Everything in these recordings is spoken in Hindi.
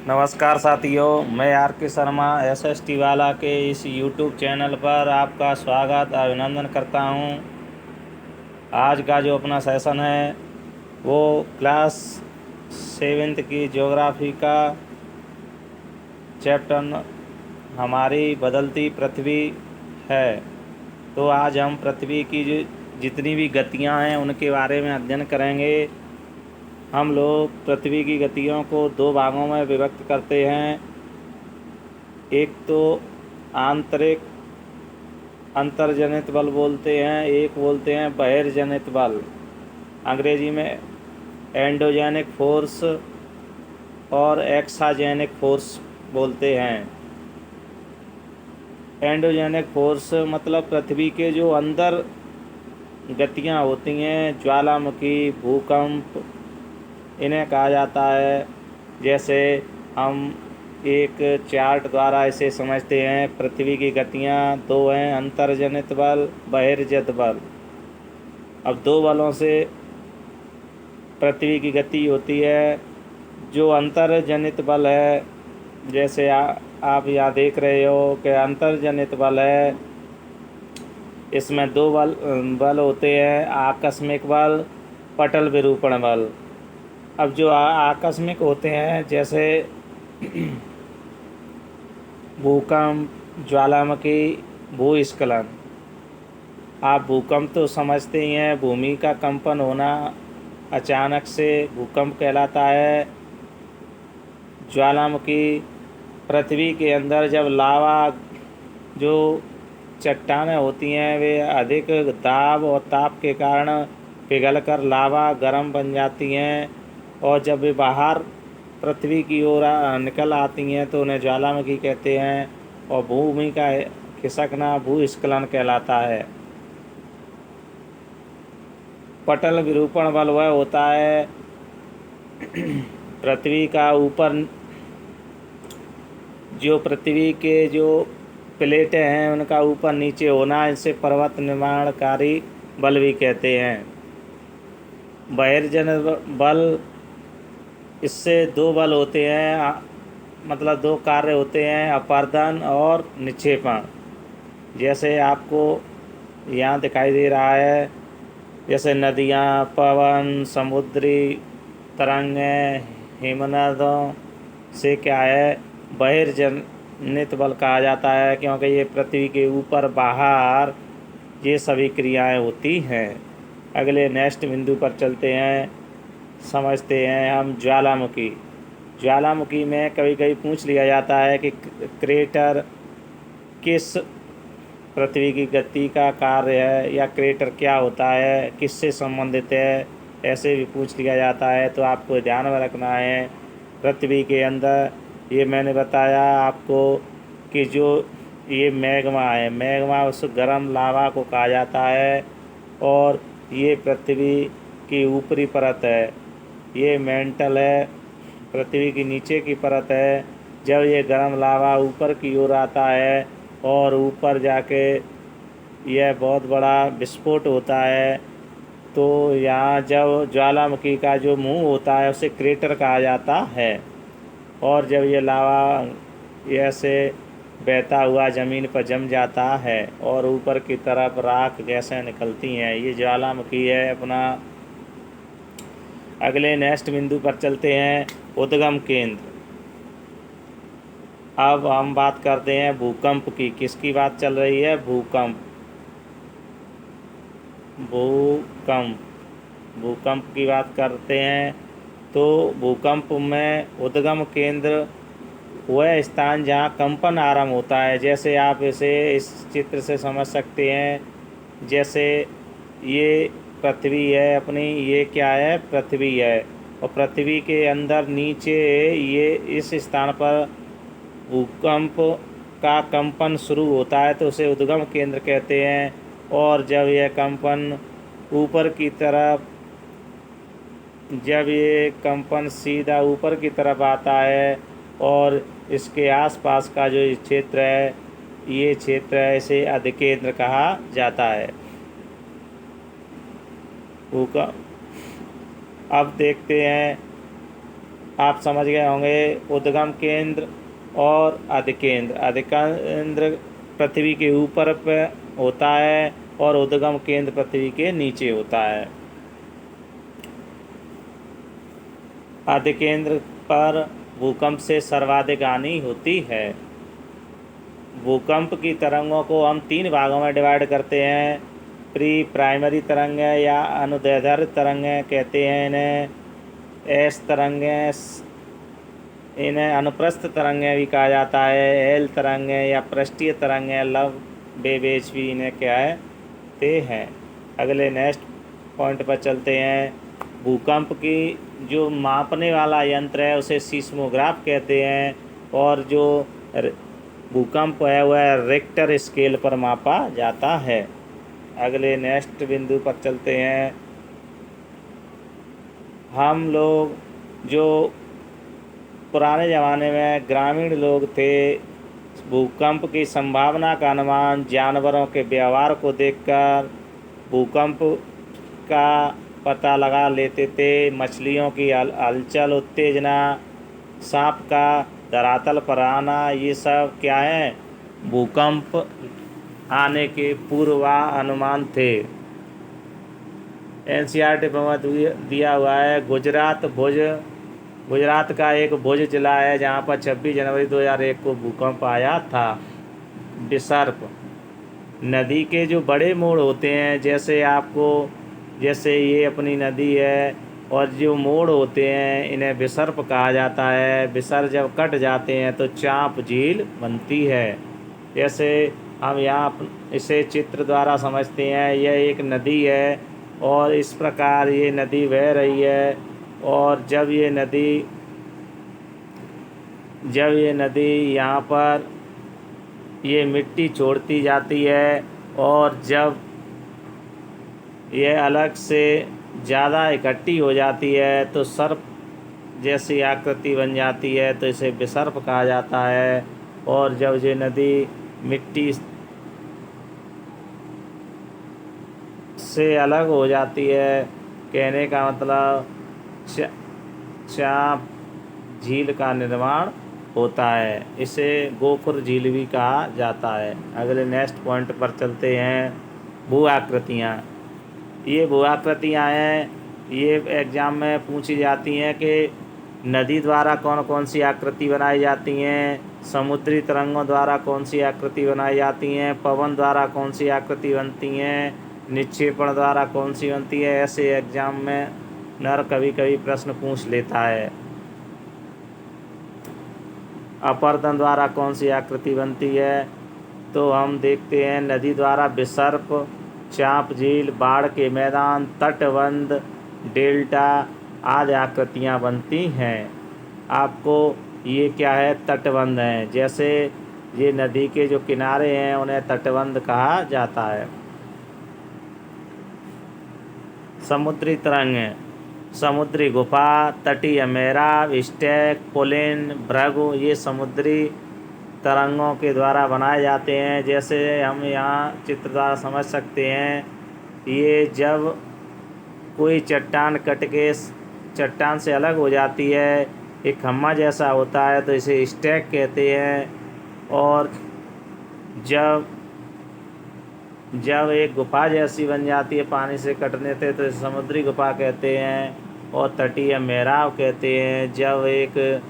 नमस्कार साथियों, मैं आर के शर्मा एसएसटी वाला के इस यूट्यूब चैनल पर आपका स्वागत अभिनंदन करता हूं। आज का जो अपना सेशन है वो क्लास 7th की ज्योग्राफी का चैप्टर हमारी बदलती पृथ्वी है। तो आज हम पृथ्वी की जो जितनी भी गतियां हैं उनके बारे में अध्ययन करेंगे। हम लोग पृथ्वी की गतियों को दो भागों में विभक्त करते हैं। एक तो आंतरिक अंतर्जनित बल बोलते हैं, एक बोलते हैं बहिर्जनित बल। अंग्रेजी में एंडोजेनिक फोर्स और एक्साजेनिक फोर्स बोलते हैं। एंडोजेनिक फोर्स मतलब पृथ्वी के जो अंदर गतियां होती हैं, ज्वालामुखी, भूकंप, इन्हें कहा जाता है। जैसे हम एक चार्ट द्वारा इसे समझते हैं। पृथ्वी की गतियां दो हैं, अंतर्जनित बल, बहिर्जनित बल। अब दो बलों से पृथ्वी की गति होती है। जो अंतर्जनित बल है, जैसे आप यहाँ देख रहे हो कि अंतर्जनित बल है, इसमें दो बल होते हैं, आकस्मिक बल, पटल विरूपण बल। अब जो आकस्मिक होते हैं, जैसे भूकंप, ज्वालामुखी, भूस्खलन। आप भूकंप तो समझते ही हैं, भूमि का कंपन होना अचानक से भूकंप कहलाता है। ज्वालामुखी पृथ्वी के अंदर जब लावा जो चट्टानें होती हैं वे अधिक दाब और ताप के कारण पिघलकर लावा गर्म बन जाती हैं, और जब वे बाहर पृथ्वी की ओर निकल आती हैं तो उन्हें ज्वालामुखी कहते हैं। और भूमि का खिसकना भूस्खलन कहलाता है। पटल विरूपण बल वह होता है पृथ्वी का ऊपर जो पृथ्वी के जो प्लेटें हैं उनका ऊपर नीचे होना, इसे पर्वत निर्माणकारी बल भी कहते हैं। बहिर्जनित बल, इससे दो बल होते हैं, मतलब दो कार्य होते हैं, अपर्दन और निक्षेपण। जैसे आपको यहाँ दिखाई दे रहा है, जैसे नदियाँ, पवन, समुद्री तरंगें, हिमनदों से क्या है, बहिर्जनित बल कहा जाता है, क्योंकि ये पृथ्वी के ऊपर बाहर ये सभी क्रियाएं होती हैं। अगले नेक्स्ट बिंदु पर चलते हैं, समझते हैं हम ज्वालामुखी। ज्वालामुखी में कभी कभी पूछ लिया जाता है कि क्रेटर किस पृथ्वी की गति का कार्य है, या क्रेटर क्या होता है, किससे संबंधित है, ऐसे भी पूछ लिया जाता है। तो आपको ध्यान में रखना है, पृथ्वी के अंदर ये मैंने बताया आपको कि जो ये मैग्मा है, मैग्मा उस गर्म लावा को कहा जाता है, और ये पृथ्वी की ऊपरी परत है, ये मेंटल है, पृथ्वी की नीचे की परत है। जब ये गर्म लावा ऊपर की ओर आता है और ऊपर जाके यह बहुत बड़ा विस्फोट होता है, तो यहाँ जब ज्वालामुखी का जो मुंह होता है उसे क्रेटर कहा जाता है। और जब ये लावा ऐसे बहता हुआ ज़मीन पर जम जाता है और ऊपर की तरफ राख गैसें निकलती हैं, ये ज्वालामुखी है अपना। अगले नेक्स्ट बिंदु पर चलते हैं, उद्गम केंद्र। अब हम बात करते हैं भूकंप की। किसकी बात चल रही है? भूकंप। भूकंप भूकंप की बात करते हैं। तो भूकंप में उद्गम केंद्र वह स्थान जहाँ कंपन आरंभ होता है। जैसे आप इसे इस चित्र से समझ सकते हैं, जैसे ये पृथ्वी है अपनी, ये क्या है? पृथ्वी है, और पृथ्वी के अंदर नीचे ये इस स्थान पर भूकंप का कंपन शुरू होता है, तो उसे उद्गम केंद्र कहते हैं। और जब यह कंपन ऊपर की तरफ, जब ये कंपन सीधा ऊपर की तरफ आता है और इसके आसपास का जो क्षेत्र है, ये क्षेत्र है, इसे अधिकेंद्र कहा जाता है। भूकंप अब देखते हैं आप समझ गए होंगे। उद्गम केंद्र और अधिकेंद्र। अधिकेंद्र पृथ्वी के ऊपर पे होता है और उद्गम केंद्र पृथ्वी के नीचे होता है। अधिकेंद्र पर भूकंप से सर्वाधिक हानि होती है। भूकंप की तरंगों को हम 3 भागों में डिवाइड करते हैं। प्राइमरी तरंगें या अनुदैर्ध्य तरंगें कहते हैं इन्हें। एस तरंगें, इन्हें अनुप्रस्थ तरंगें भी कहा जाता है। एल तरंगें या पृष्ठीय तरंगें, लव वेव्स भी इन्हें क्या है ते हैं। अगले नेक्स्ट पॉइंट पर चलते हैं। भूकंप की जो मापने वाला यंत्र है उसे सीस्मोग्राफ कहते हैं, और जो भूकंप है वह रिक्टर स्केल पर मापा जाता है। अगले नेक्स्ट बिंदु पर चलते हैं। हम लोग जो पुराने ज़माने में ग्रामीण लोग थे, भूकंप की संभावना का अनुमान जानवरों के व्यवहार को देखकर भूकंप का पता लगा लेते थे। मछलियों की हलचल, उत्तेजना, सांप का धरातल पर आना, ये सब क्या है भूकंप आने के पूर्वानुमान थे। NCERT में दिया हुआ है। गुजरात का एक भुज जिला है जहाँ पर 26 जनवरी 2001 को भूकंप आया था। विसर्प नदी के जो बड़े मोड़ होते हैं, जैसे ये अपनी नदी है, और जो मोड़ होते हैं इन्हें विसर्प कहा जाता है। विसर्प जब कट जाते हैं तो चाँप झील बनती है। जैसे हम यहाँ इसे चित्र द्वारा समझते हैं। यह एक नदी है और इस प्रकार ये नदी बह रही है, और जब ये नदी यहाँ पर ये मिट्टी छोड़ती जाती है, और जब यह अलग से ज़्यादा इकट्ठी हो जाती है तो सर्प जैसी आकृति बन जाती है, तो इसे विसर्प कहा जाता है। और जब ये नदी मिट्टी से अलग हो जाती है, कहने का मतलब चाँप झील का निर्माण होता है। इसे गोखुर झील भी कहा जाता है। अगले नेक्स्ट पॉइंट पर चलते हैं। भू आकृतियाँ। ये भू आकृतियाँ हैं, ये एग्ज़ाम में पूछी जाती हैं कि नदी द्वारा कौन कौन सी आकृति बनाई जाती हैं, समुद्री तरंगों द्वारा कौन सी आकृति बनाई जाती हैं, पवन द्वारा कौन सी आकृति बनती हैं, निक्षेपण द्वारा कौन सी बनती है। ऐसे एग्ज़ाम में कभी कभी प्रश्न पूछ लेता है। अपरदन द्वारा कौन सी आकृति बनती है, तो हम देखते हैं नदी द्वारा विसर्प, चाँप झील, बाढ़ के मैदान, तटबंध, डेल्टा आदि आकृतियाँ बनती हैं। आपको ये क्या है तटबंध हैं। जैसे ये नदी के जो किनारे हैं उन्हें तटबंध कहा जाता है। समुद्री तरंगें, समुद्री गुफा, तटीय मेहराब, स्टैक, पुलिन, भृगु, ये समुद्री तरंगों के द्वारा बनाए जाते हैं। जैसे हम यहाँ चित्र द्वारा समझ सकते हैं, ये जब कोई चट्टान कट के चट्टान से अलग हो जाती है, एक खम्मा जैसा होता है, तो इसे स्टैक कहते हैं। और जब एक गुफा जैसी बन जाती है पानी से कटने से, तो इसे समुद्री गुफा कहते हैं। और तटीय मेहराब कहते हैं जब एक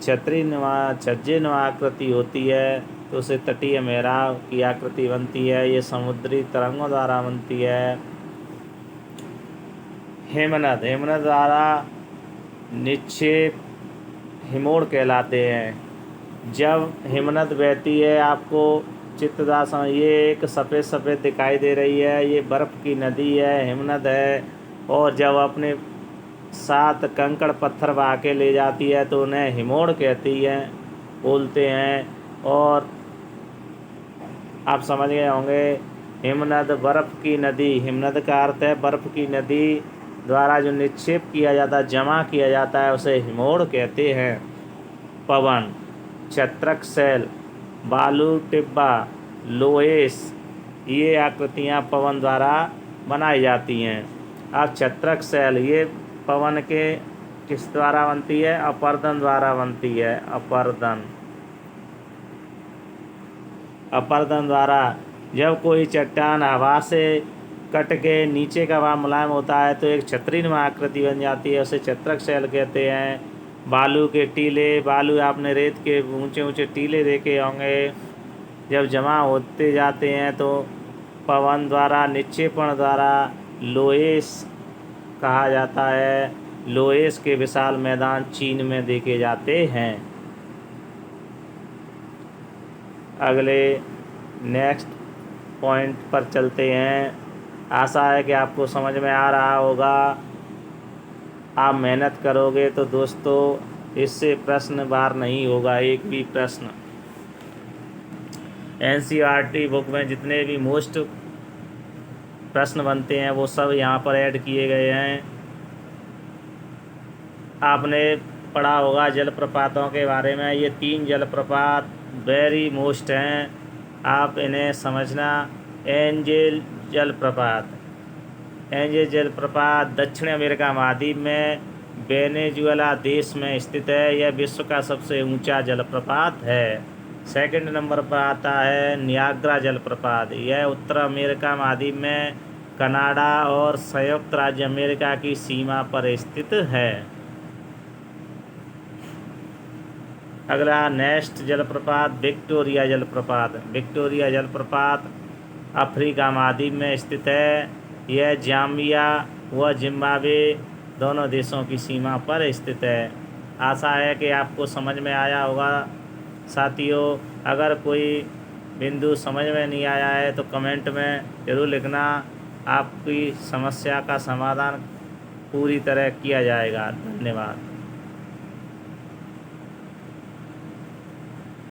छज्जेनुमा आकृति होती है, तो उसे तटीय मेहराब की आकृति बनती है। ये समुद्री तरंगों द्वारा बनती है। हेमनद द्वारा निक्षेप हिमोड़ कहलाते हैं। जब हिमनद बहती है, आपको चित्रदासन ये एक सफ़ेद सफ़ेद दिखाई दे रही है, ये बर्फ़ की नदी है, हिमनद है। और जब अपने साथ कंकड़ पत्थर बहा के ले जाती है तो उन्हें हिमोड़ बोलते हैं। और आप समझ गए होंगे हिमनद बर्फ़ की नदी, हिमनद का अर्थ है बर्फ़ की नदी द्वारा जो निक्षेप किया जाता है, जमा किया जाता है, उसे हिमोड़ कहते हैं। पवन, छत्रक शैल, बालू टिब्बा, लोहेश, ये आकृतियाँ पवन द्वारा बनाई जाती हैं। अब छत्रक शैल ये पवन के किस द्वारा बनती है? अपर्दन द्वारा बनती है। अपर्दन, अपर्दन द्वारा। जब कोई चट्टान हवा से कट के नीचे का भाग मुलायम होता है तो एक छतरीनुमा आकृति बन जाती है, उसे छत्रक शैल कहते हैं। बालू के टीले, बालू आपने रेत के ऊंचे ऊंचे टीले देखे होंगे, जब जमा होते जाते हैं तो पवन द्वारा, निक्षेपण द्वारा लोएस कहा जाता है। लोएस के विशाल मैदान चीन में देखे जाते हैं। अगले नेक्स्ट पॉइंट पर चलते हैं। आशा है कि आपको समझ में आ रहा होगा। आप मेहनत करोगे तो दोस्तों इससे प्रश्न बाहर नहीं होगा एक भी प्रश्न। NCERT बुक में जितने भी मोस्ट प्रश्न बनते हैं वो सब यहाँ पर ऐड किए गए हैं। आपने पढ़ा होगा जलप्रपातों के बारे में। ये 3 जलप्रपात वेरी मोस्ट हैं, आप इन्हें समझना। एंजेल जलप्रपात, एंजेल जलप्रपात दक्षिण अमेरिका महाद्वीप में वेनेजुएला देश में स्थित है। यह विश्व का सबसे ऊंचा जलप्रपात है। सेकंड नंबर पर आता है नियाग्रा जलप्रपात। यह उत्तर अमेरिका महाद्वीप में कनाडा और संयुक्त राज्य अमेरिका की सीमा पर स्थित है। अगला नेक्स्ट जलप्रपात विक्टोरिया जलप्रपात। विक्टोरिया जलप्रपात अफ्रीका महाद्वीप में स्थित है। यह जाम्बिया व जिम्बाब्वे दोनों देशों की सीमा पर स्थित है। आशा है कि आपको समझ में आया होगा साथियों। अगर कोई बिंदु समझ में नहीं आया है तो कमेंट में ज़रूर लिखना। आपकी समस्या का समाधान पूरी तरह किया जाएगा। धन्यवाद।